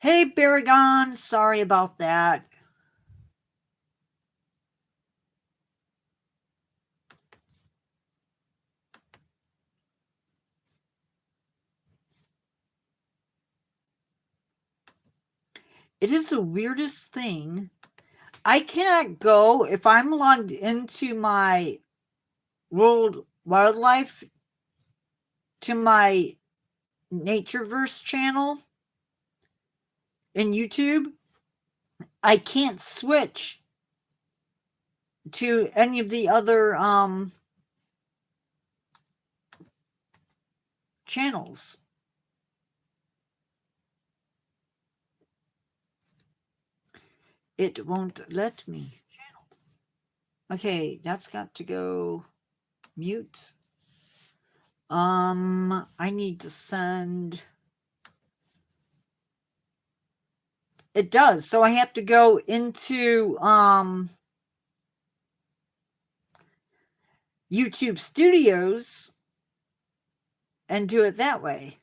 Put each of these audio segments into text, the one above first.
Hey, Baragon, sorry about that. It is the weirdest thing. I cannot go if I'm logged into my World Wildlife to my Natureverse channel in YouTube. I can't switch to any of the other channels. It won't let me. Okay, that's got to go mute. I need to send. It does. So I have to go into YouTube Studios and do it that way.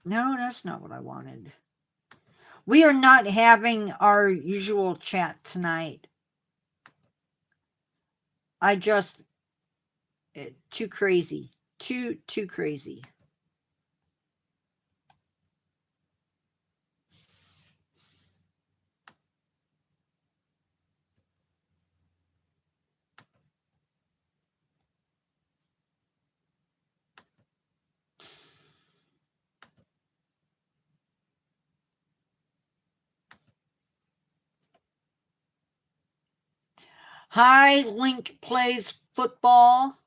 No, that's not what I wanted. We are not having our usual chat tonight. I just too crazy. Too crazy. Hi, Link plays football.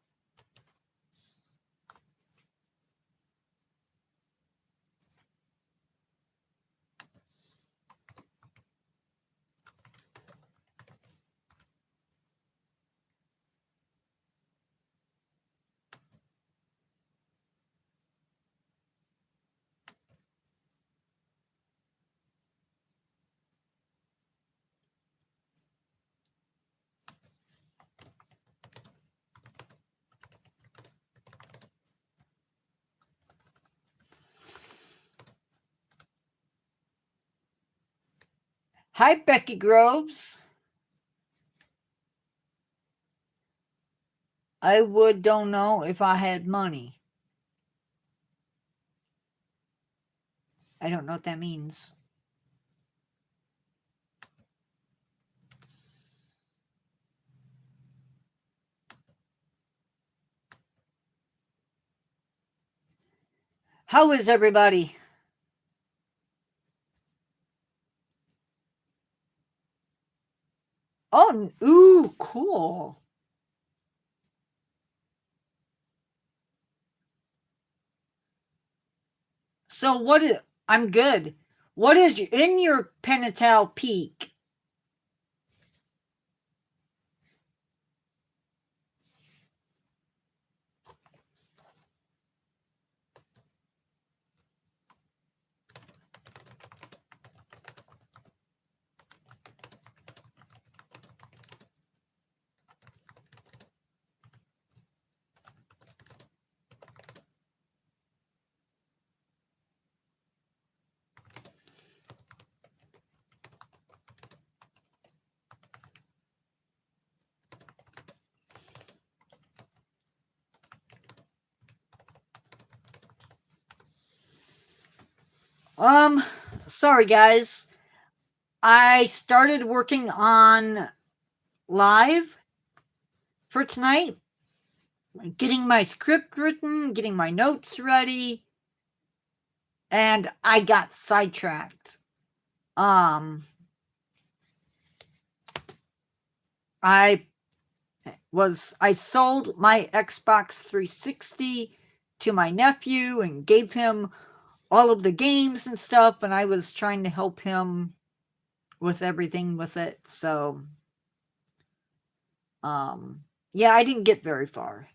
Hi, Becky Groves. I don't know if I had money. I don't know what that means. How is everybody? Oh, ooh, cool. So what is, I'm good. What is in your Penatal Peak? Sorry guys. I started working on live for tonight, getting my script written, getting my notes ready, and I got sidetracked. I sold my Xbox 360 to my nephew and gave him all of the games and stuff, and I was trying to help him with everything with it. So yeah, I didn't get very far.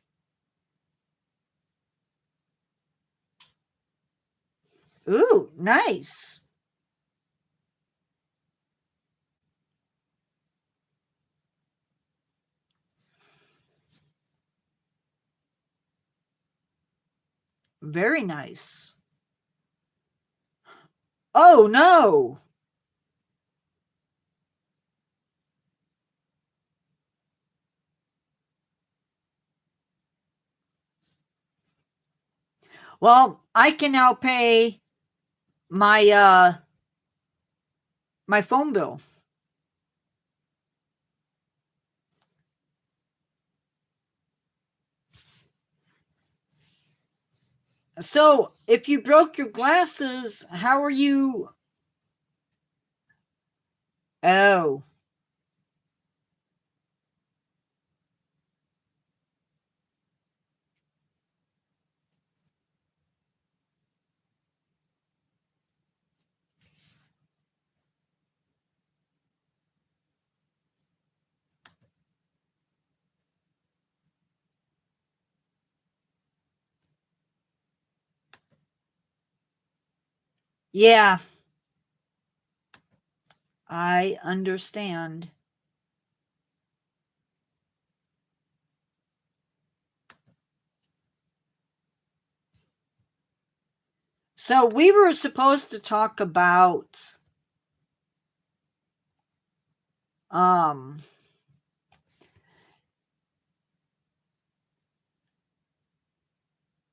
Ooh, nice. Very nice. Oh, no. Well, I can now pay my phone bill. So, if you broke your glasses, how are you? Oh. Yeah, I understand. So, we were supposed to talk about um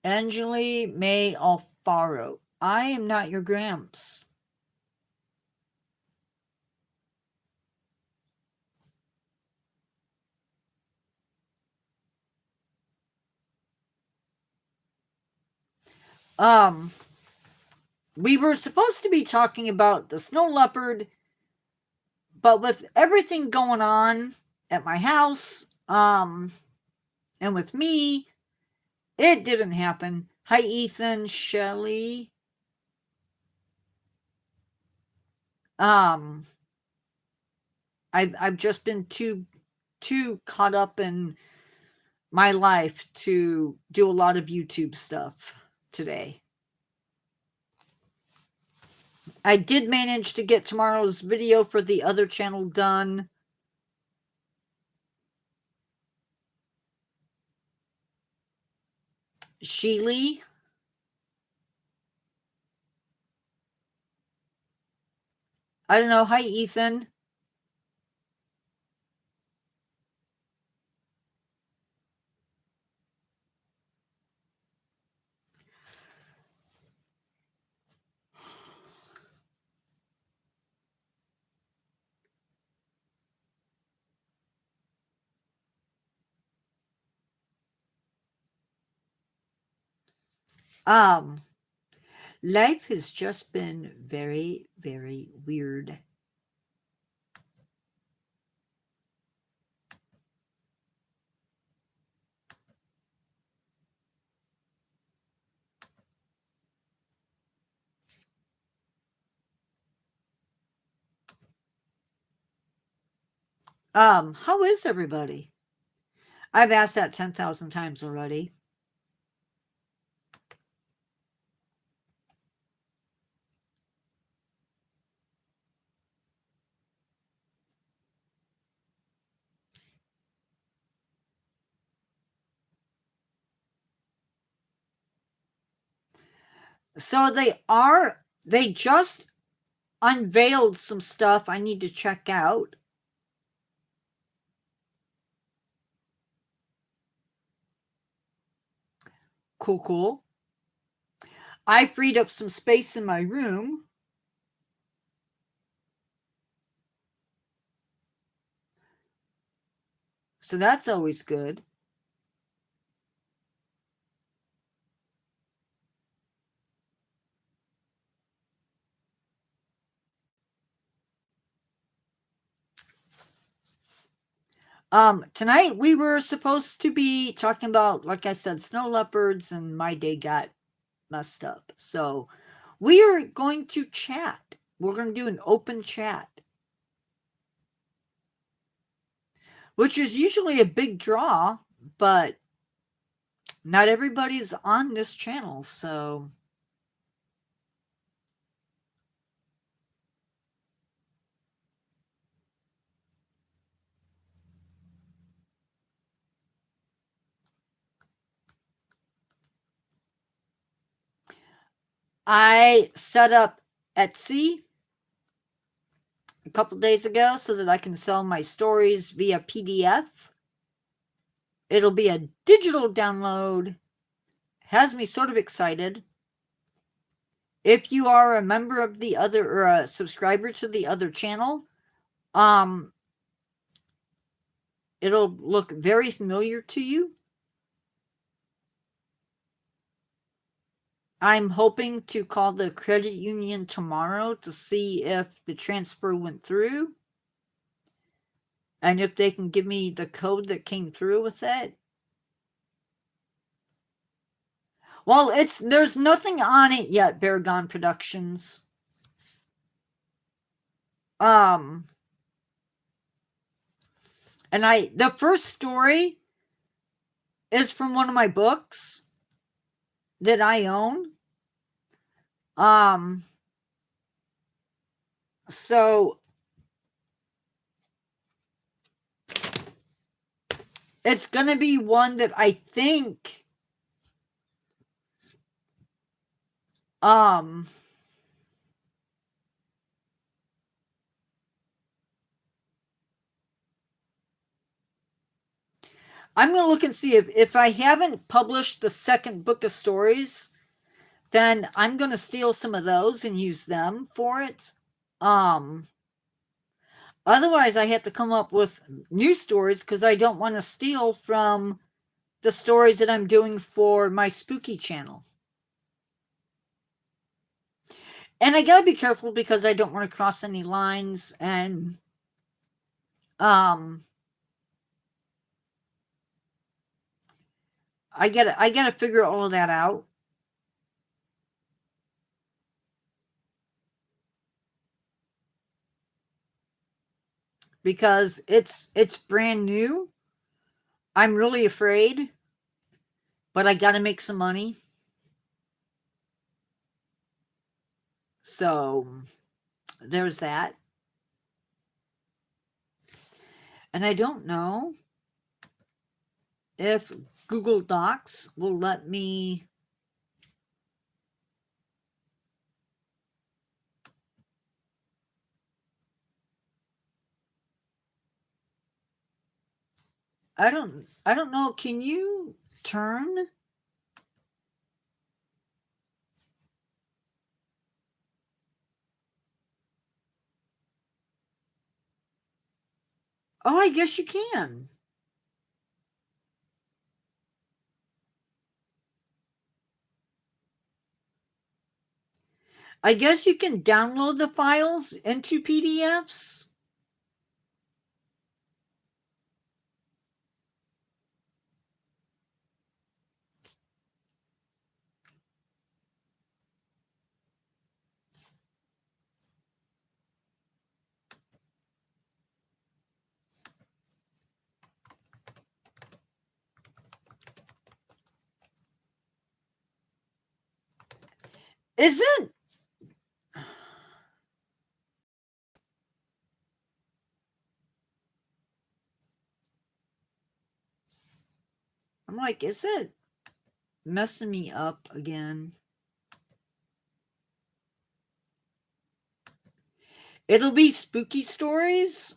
Angeli May Alfaro. I am not your Gramps. Um, we were supposed to be talking about the snow leopard, but with everything going on at my house, and with me, it didn't happen. Hi, Ethan, Shelley. Um, I've just been too caught up in my life to do a lot of YouTube stuff today. I did manage to get tomorrow's video for the other channel done. Sheely. I don't know. Hi, Ethan. Um, Life has just been very, very weird. How is everybody? I've asked that 10,000 times already. So they just unveiled some stuff I need to check out. Cool, cool. I freed up some space in my room. So that's always good. Tonight we were supposed to be talking about, like I said, snow leopards, and my day got messed up. So we are going to chat. We're going to do an open chat, which is usually a big draw, but not everybody's on this channel. So I set up Etsy a couple days ago so that I can sell my stories via PDF. It'll be a digital download. Has me sort of excited. If you are a member of the other or a subscriber to the other channel, it'll look very familiar to you. I'm hoping to call the credit union tomorrow to see if the transfer went through and if they can give me the code that came through with it. Well, there's nothing on it yet, Baragon Productions. And the first story is from one of my books that I own. So it's gonna be one that I think I'm gonna look and see if I haven't published the second book of stories, then I'm gonna steal some of those and use them for it. Otherwise I have to come up with new stories because I don't want to steal from the stories that I'm doing for my spooky channel. And I gotta be careful because I don't want to cross any lines, and I gotta figure all of that out. Because it's brand new. I'm really afraid, but I gotta make some money. So there's that. And I don't know if Google Docs will let me I don't know. Can you turn? Oh, I guess you can. I guess you can download the files into PDFs. Is it? I'm like, is it messing me up again? It'll be spooky stories.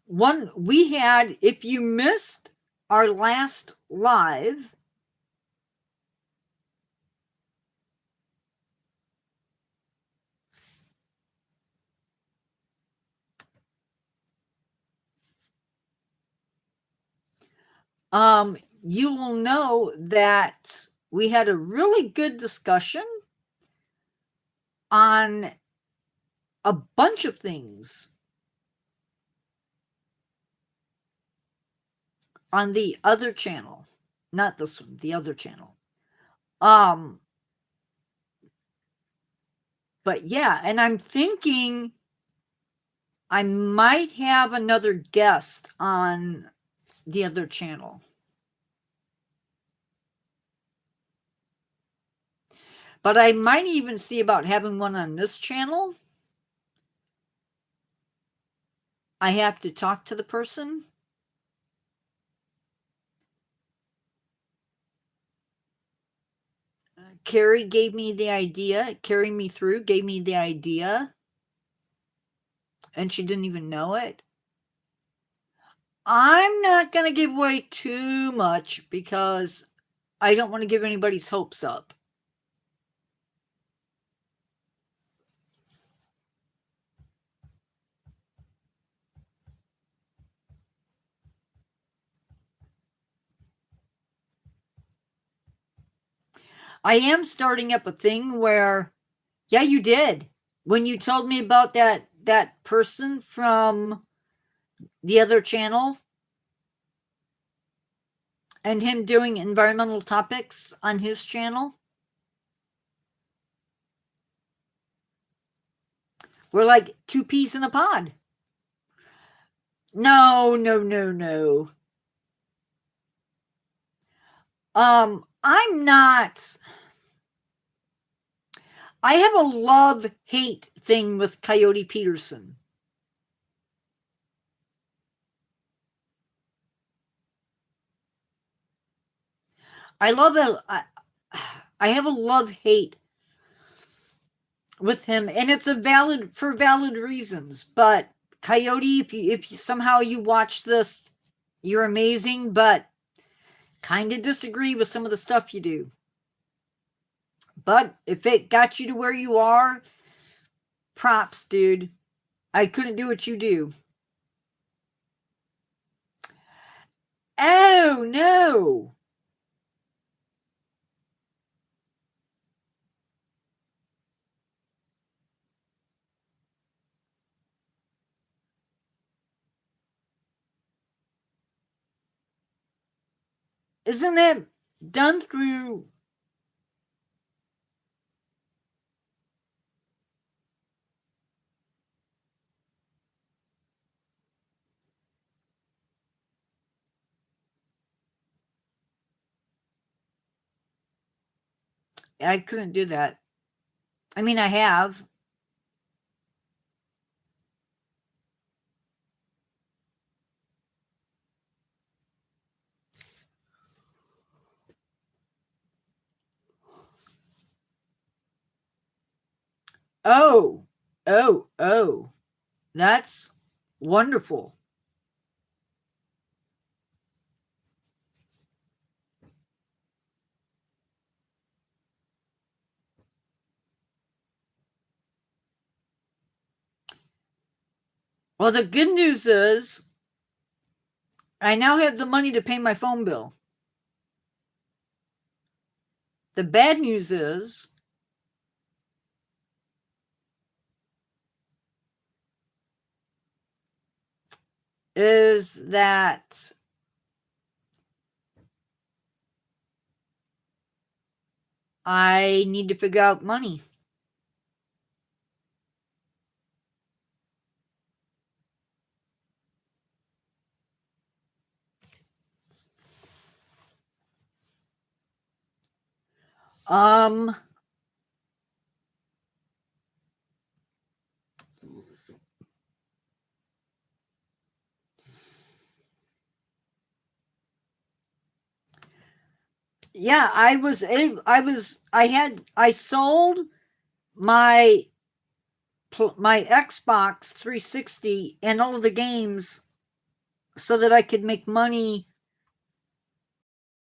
One we had, if you missed our last live, you will know that we had a really good discussion on a bunch of things on the other channel. Not this one, the other channel. But yeah, and I'm thinking I might have another guest on the other channel. But I might even see about having one on this channel. I have to talk to the person. Carrie gave me the idea. Carrie me through gave me the idea. And she didn't even know it. I'm not going to give away too much because I don't want to give anybody's hopes up. I am starting up a thing where, yeah, you did. When you told me about that person from the other channel and him doing environmental topics on his channel, we're like two peas in a pod. No, no, no, no. I'm not. I have a love-hate thing with Coyote Peterson. I have a love-hate with him, and it's for valid reasons. But Coyote, if you somehow you watch this, you're amazing, but kind of disagree with some of the stuff you do. But if it got you to where you are, props, dude. I couldn't do what you do. Oh, no. Isn't it done through? I couldn't do that. I mean, I have. Oh, oh. That's wonderful. Well, the good news is I now have the money to pay my phone bill. The bad news is that I need to figure out money. Um, yeah, I sold my my Xbox 360 and all of the games so that I could make money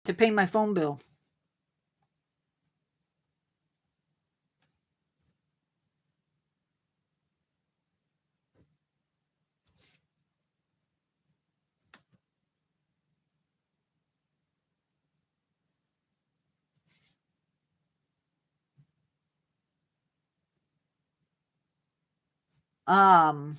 to pay my phone bill. Um,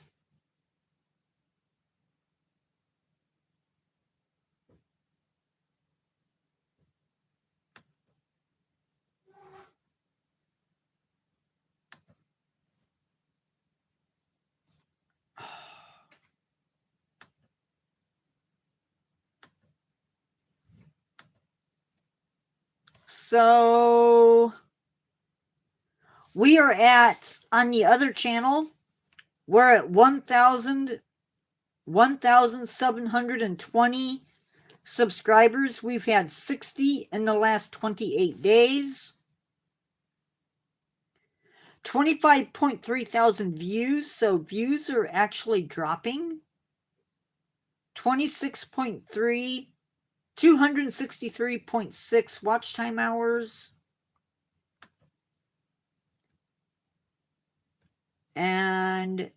So we are at, on the other channel, we're at 1,720 subscribers. We've had 60 in the last 28 days. 25.3 thousand views, so views are actually dropping. 26.3, 263.6 watch time hours. And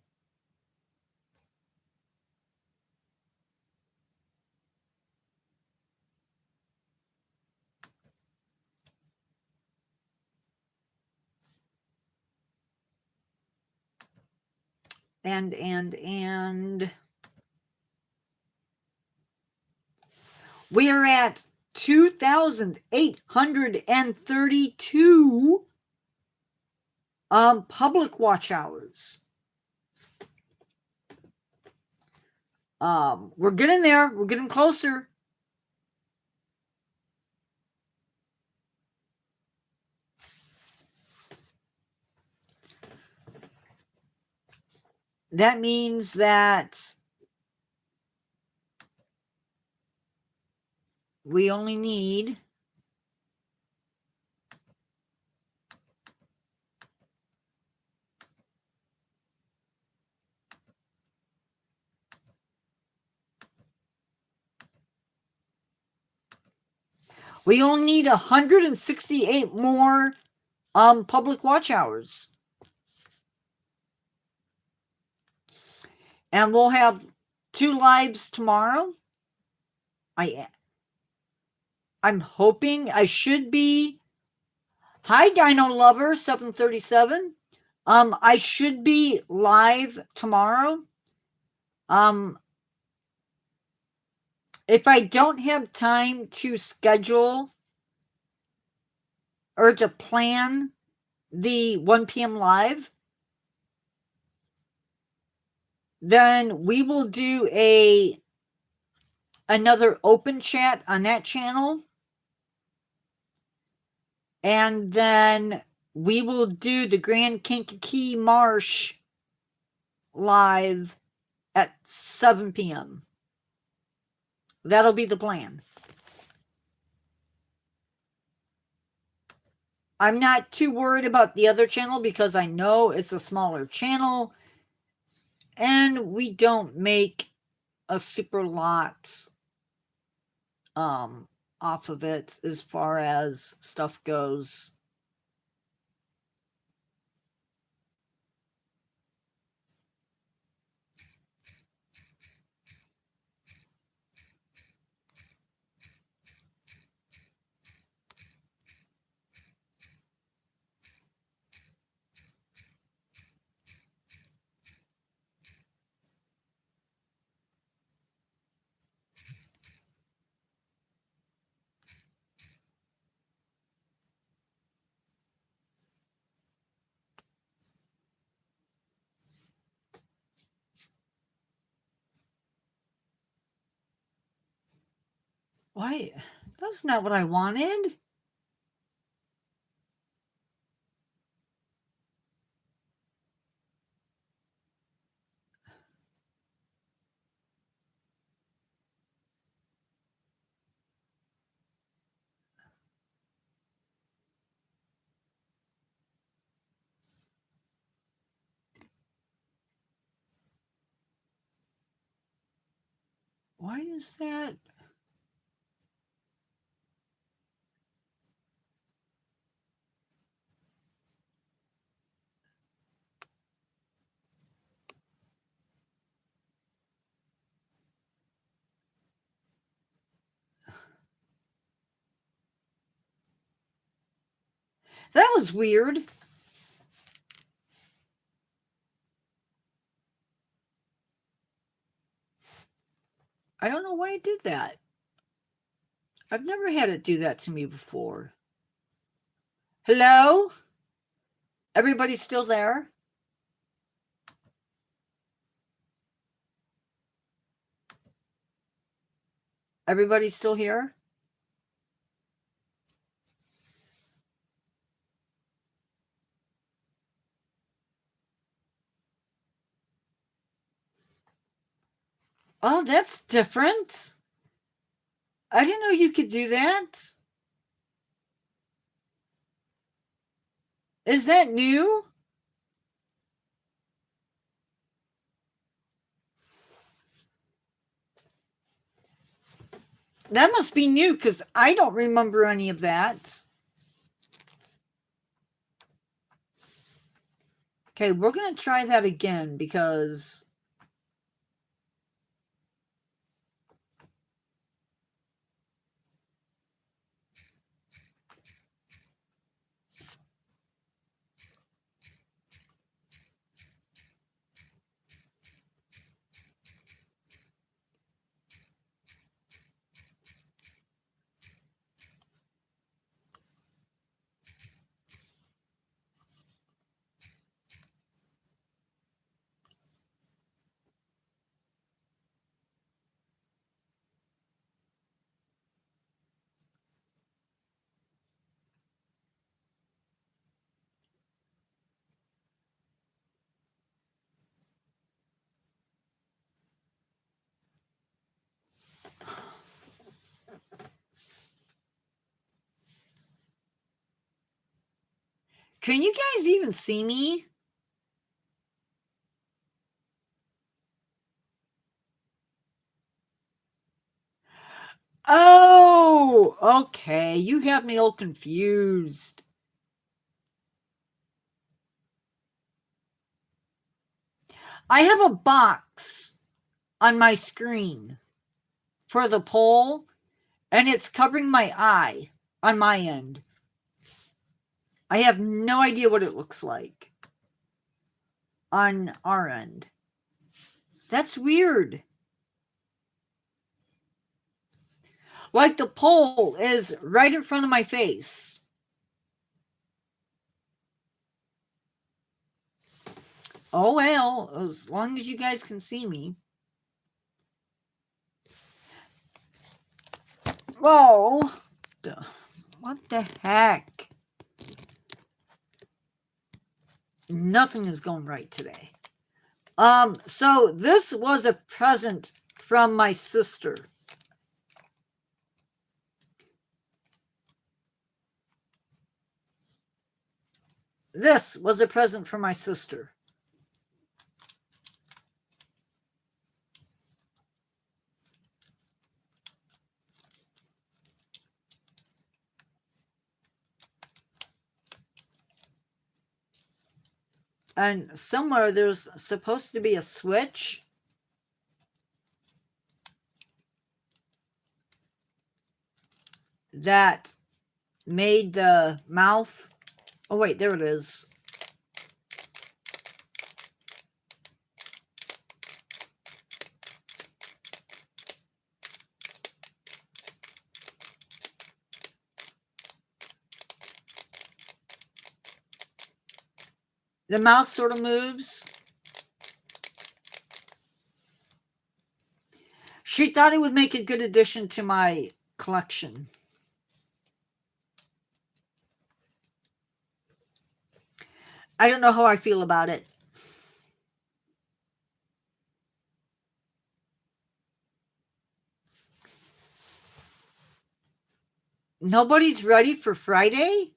we are at 2,832 public watch hours. We're getting there. We're getting closer. That means that we only need we only need 168 more public watch hours. And we'll have 2 lives tomorrow. I'm hoping I should be. Hi, Dino Lover 737. I should be live tomorrow. If I don't have time to schedule or to plan the 1 p.m. live, then we will do another open chat on that channel. And then we will do the Grand Kankakee Marsh live at 7 p.m. That'll be the plan. I'm not too worried about the other channel because I know it's a smaller channel and we don't make a super lot off of it as far as stuff goes. Why? That's not what I wanted. Why is that? That was weird. I don't know why it did that. I've never had it do that to me before. Hello? Everybody's still there? Everybody's still here? Oh, that's different. I didn't know you could do that. Is that new? That must be new because I don't remember any of that. Okay, we're going to try that again because. Can you guys even see me? Oh, okay. You have me all confused. I have a box on my screen for the poll, and it's covering my eye on my end. I have no idea what it looks like on our end. That's weird. Like the poll is right in front of my face. Oh well, as long as you guys can see me. Whoa. What the heck? Nothing is going right today. So this was a present from my sister. This was a present from my sister. And somewhere there's supposed to be a switch. That made the mouth. Oh, wait, there it is. The mouth sort of moves. She thought it would make a good addition to my collection. I don't know how I feel about it. Nobody's ready for Friday?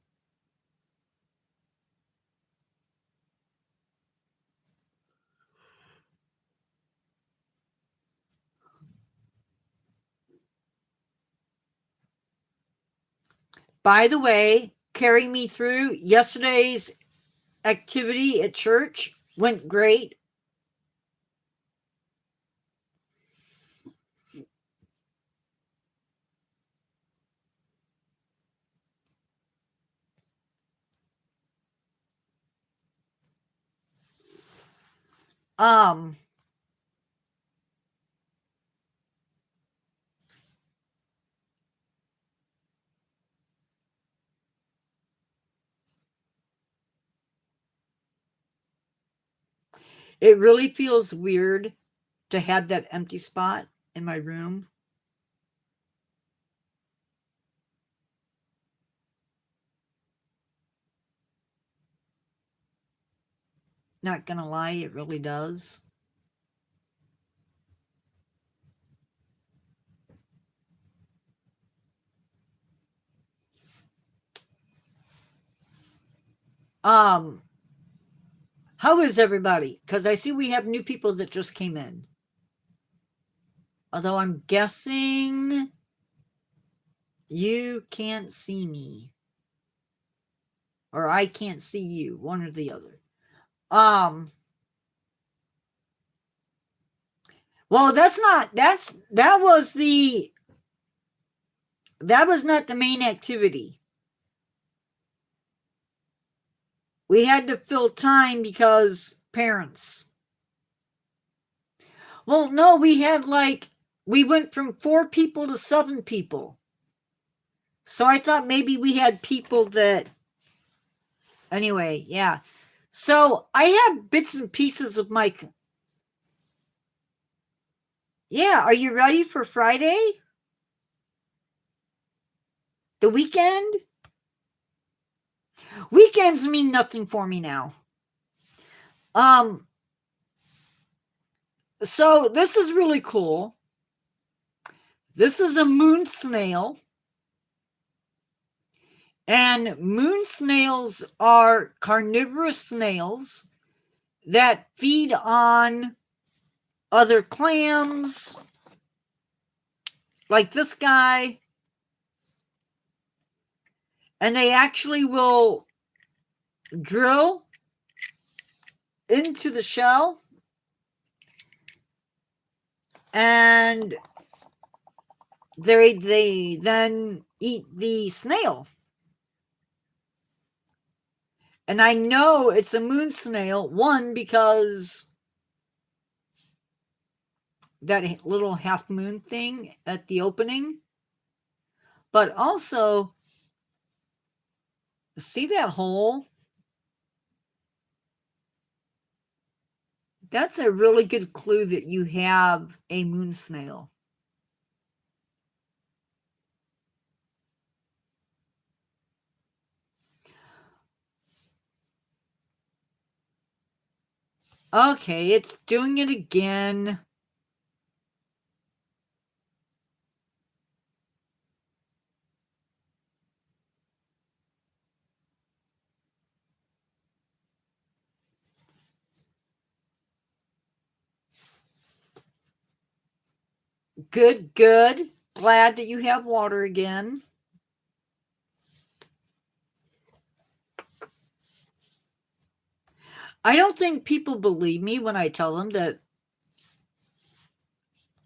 By the way, carry me through yesterday's activity at church went great. Um, it really feels weird to have that empty spot in my room. Not gonna lie, it really does. Um, how is everybody? Because I see we have new people that just came in. Although I'm guessing you can't see me. Or I can't see you, one or the other. Well, that was not the main activity. We had to fill time because parents. Well, no, we went from 4 people to 7 people. So I thought maybe we had people that, anyway, yeah. So I have bits and pieces of my, yeah, are you ready for Friday? The weekend? Weekends mean nothing for me now. So this is really cool. This is a moon snail. And moon snails are carnivorous snails that feed on other clams, like this guy. And they actually will drill into the shell and they then eat the snail. And I know it's a moon snail, one, because that little half moon thing at the opening, but also, see that hole? That's a really good clue that you have a moon snail. Okay, it's doing it again. Good, good. Glad that you have water again. I don't think people believe me when I tell them that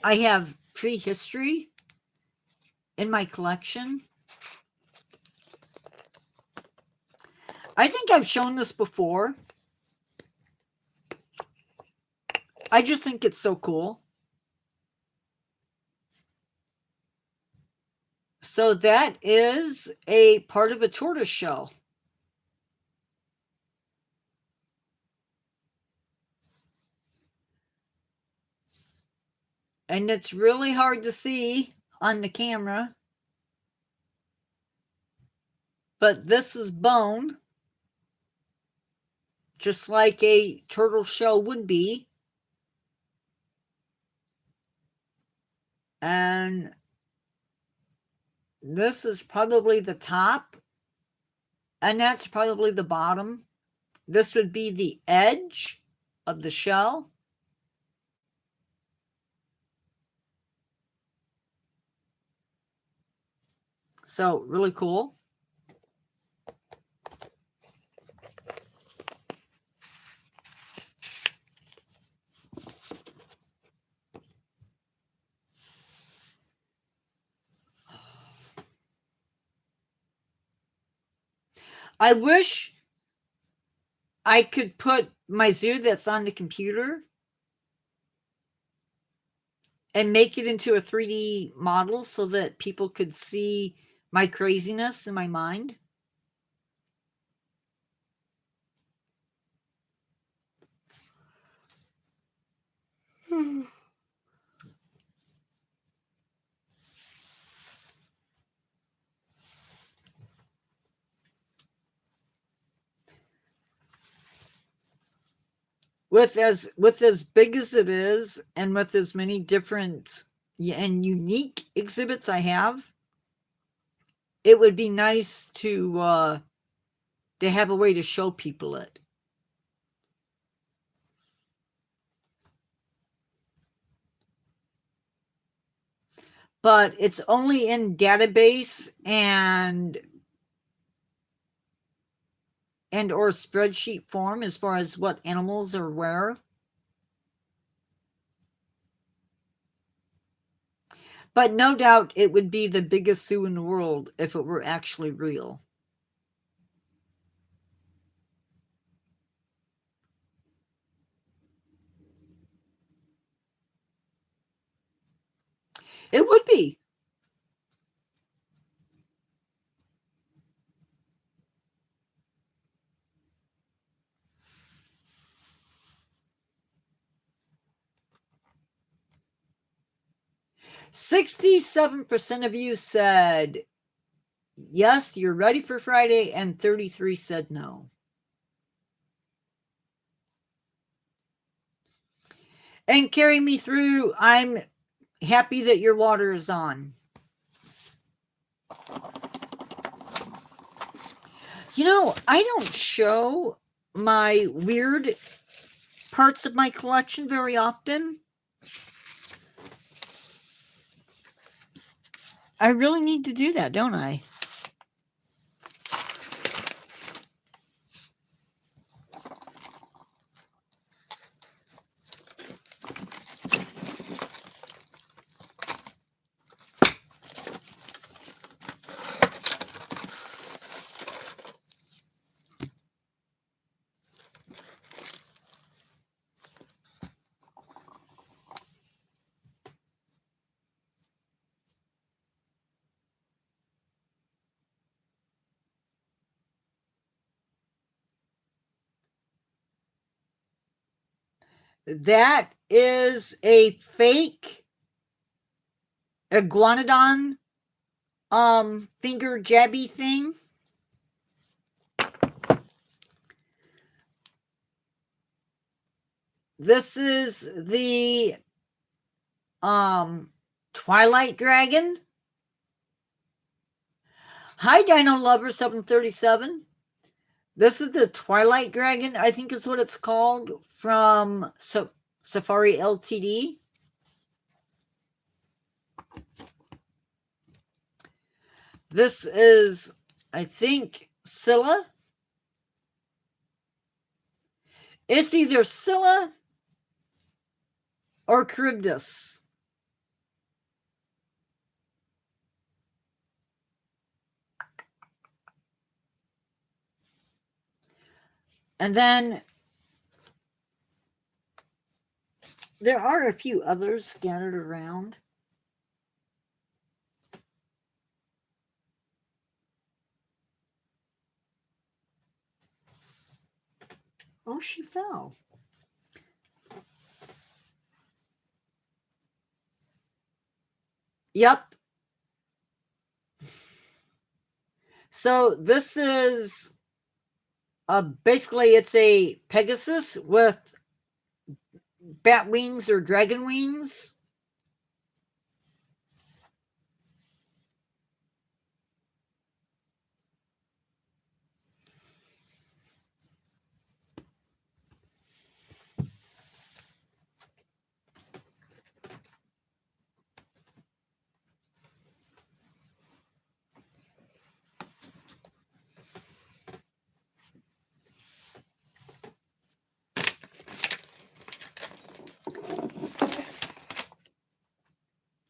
I have prehistory in my collection. I think I've shown this before. I just think it's so cool. So that is a part of a tortoise shell. And it's really hard to see on the camera. But this is bone, just like a turtle shell would be. And this is probably the top, and that's probably the bottom. This would be the edge of the shell. So, really cool. I wish I could put my zoo that's on the computer and make it into a 3D model so that people could see my craziness in my mind. With as big as it is, and with as many different and unique exhibits I have, it would be nice to they have a way to show people it. But it's only in database and or spreadsheet form as far as what animals are where. But no doubt it would be the biggest zoo in the world if it were actually real. It would be. %67 of you said yes, you're ready for Friday, and 33 said no. And carry me through. I'm happy that your water is on. You know, I don't show my weird parts of my collection very often. I really need to do that, don't I? That is a fake iguanodon finger jabby thing. This is the Twilight Dragon. Hi, Dino Lover 737. This is the Twilight Dragon, I think is what it's called, from Safari Ltd. This is, I think, Scylla. It's either Scylla or Charybdis. And then there are a few others scattered around. Oh, she fell. Yep. So this is basically it's a Pegasus with bat wings or dragon wings.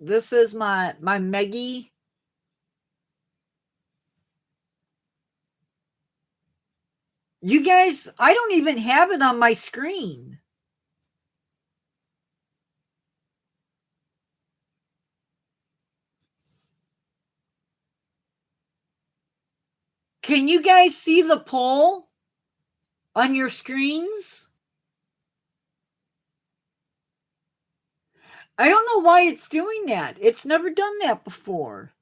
This is my Meggie. You guys, I don't even have it on my screen. Can you guys see the poll on your screens? I don't know why it's doing that. It's never done that before.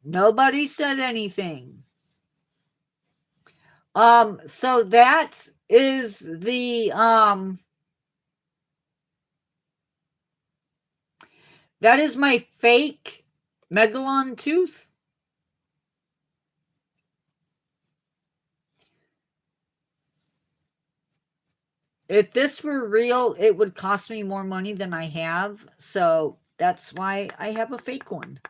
Nobody said anything. So that is the that is my fake Megalon tooth. If this were real, it would cost me more money than I have. So that's why I have a fake one.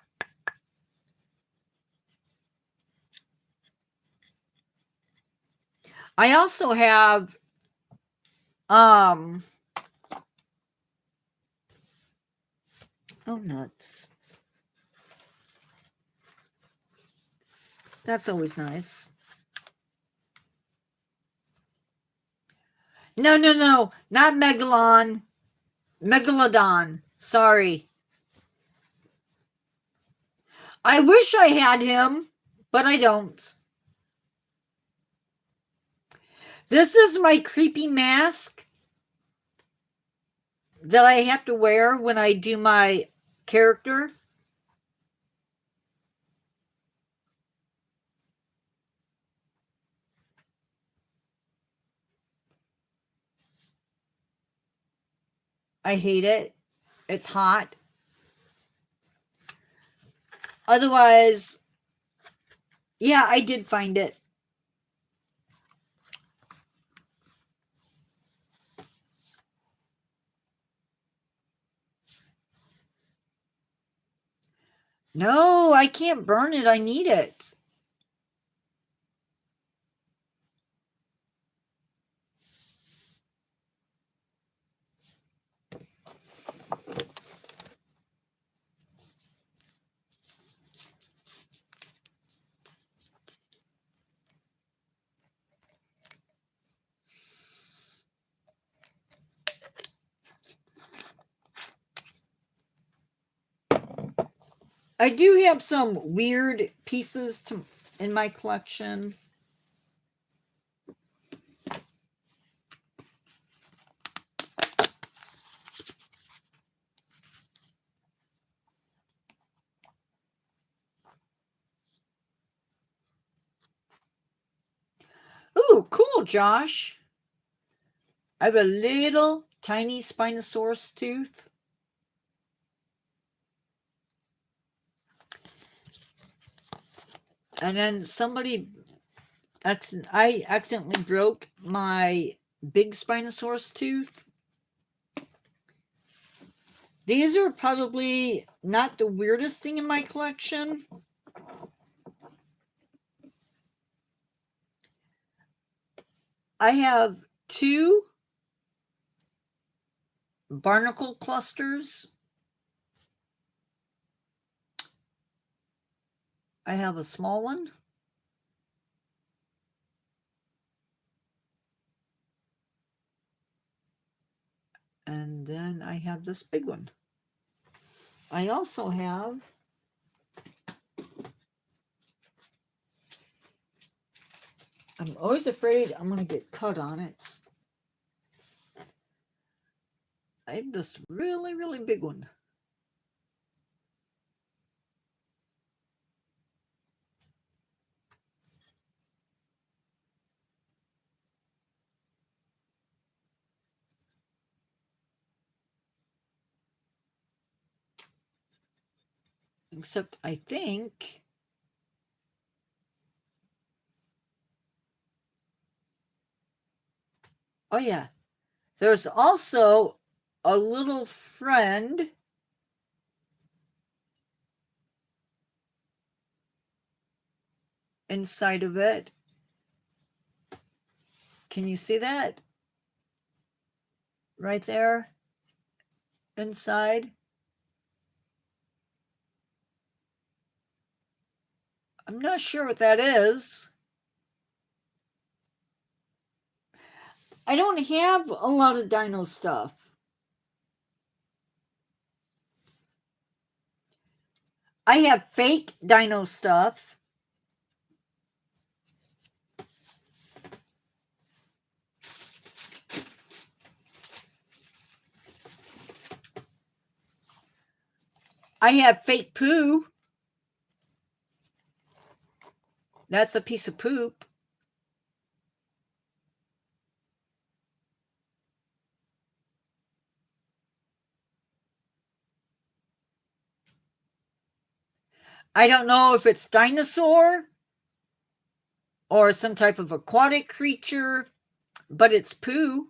I also have oh nuts. That's always nice. No, no, no, not Megalon. Megalodon. Sorry. I wish I had him, but I don't. This is my creepy mask that I have to wear when I do my character. I hate it. It's hot. Otherwise, yeah, I did find it. No, I can't burn it. I need it. I do have some weird pieces in my collection. Ooh, cool, Josh. I have a little tiny Spinosaurus tooth. And then I accidentally broke my big Spinosaurus tooth. These are probably not the weirdest thing in my collection. I have 2 barnacle clusters. I have a small one. And then I have this big one. I also have I'm always afraid I'm going to get cut on it. I have this really, really big one. Except I think oh yeah, there's also a little friend inside of it. Can you see that? Right there inside. I'm not sure what that is. I don't have a lot of dino stuff. I have fake dino stuff. I have fake poo. That's a piece of poop. I don't know if it's dinosaur or some type of aquatic creature, but it's poo.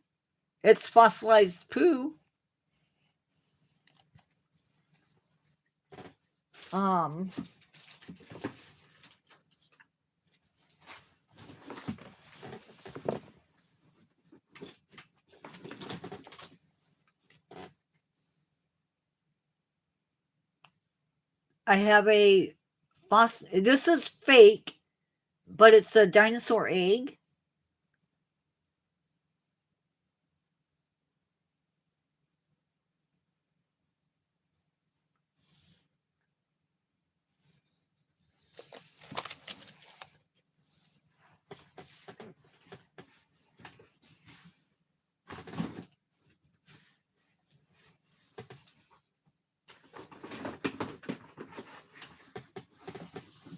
It's fossilized poo. Um, I have a this is fake, but it's a dinosaur egg.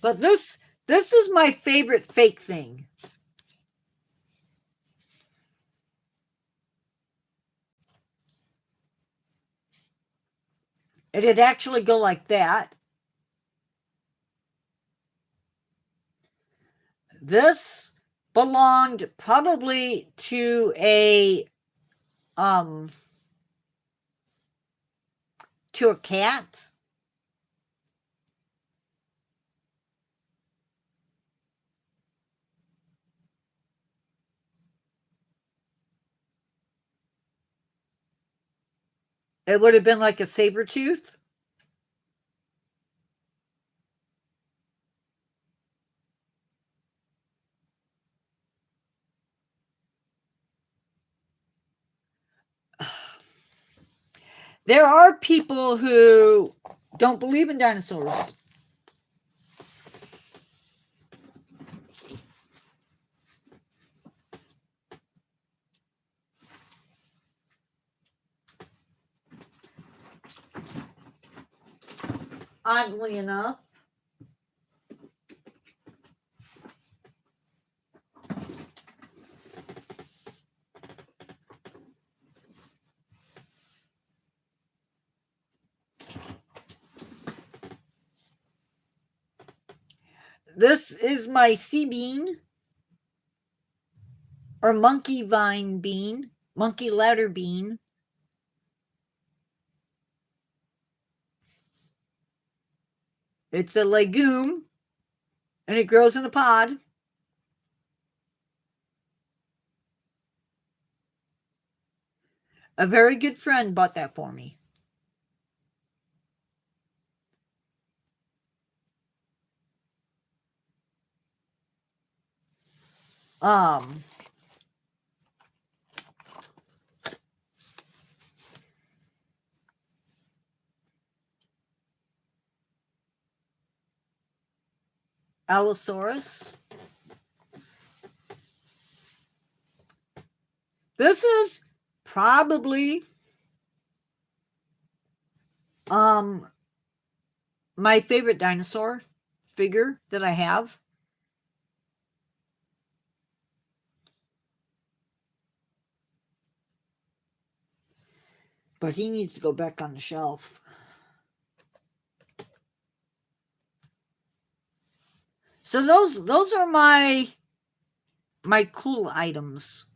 But this is my favorite fake thing. It'd actually go like that. This belonged probably um to a cat. It would have been like a saber tooth. There are people who don't believe in dinosaurs. Oddly enough. This is my sea bean or monkey vine bean, monkey ladder bean. It's a legume and it grows in a pod. A very good friend bought that for me. Um, Allosaurus. This is probably um my favorite dinosaur figure that I have. But he needs to go back on the shelf. So those are my cool items.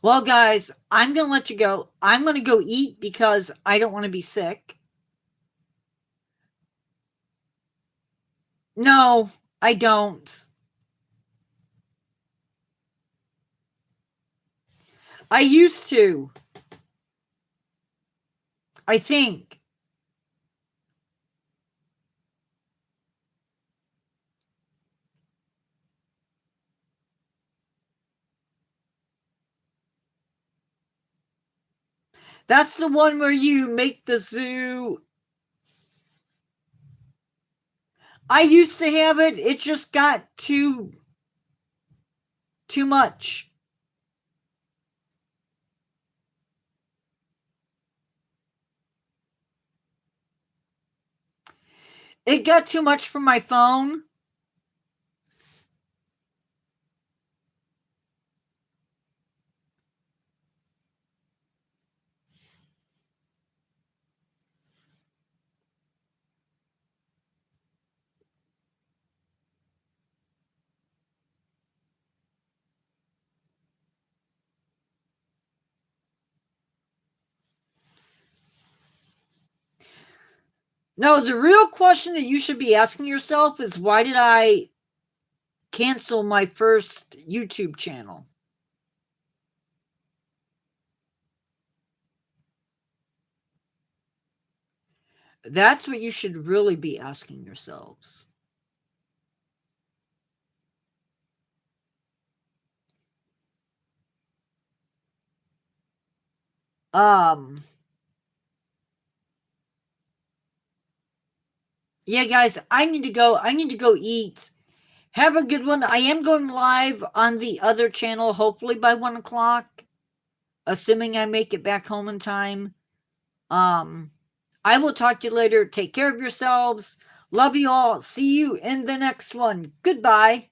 Well, guys, I'm going to let you go. I'm going to go eat because I don't want to be sick. No, I don't. I used to. I think. That's the one where you make the zoo. I used to have it. It just got too much. It got too much for my phone. No, the real question that you should be asking yourself is, why did I cancel my first YouTube channel? That's what you should really be asking yourselves. Um, yeah, guys, I need to go. I need to go eat. Have a good one. I am going live on the other channel, hopefully by 1 o'clock, assuming I make it back home in time. I will talk to you later. Take care of yourselves. Love you all. See you in the next one. Goodbye.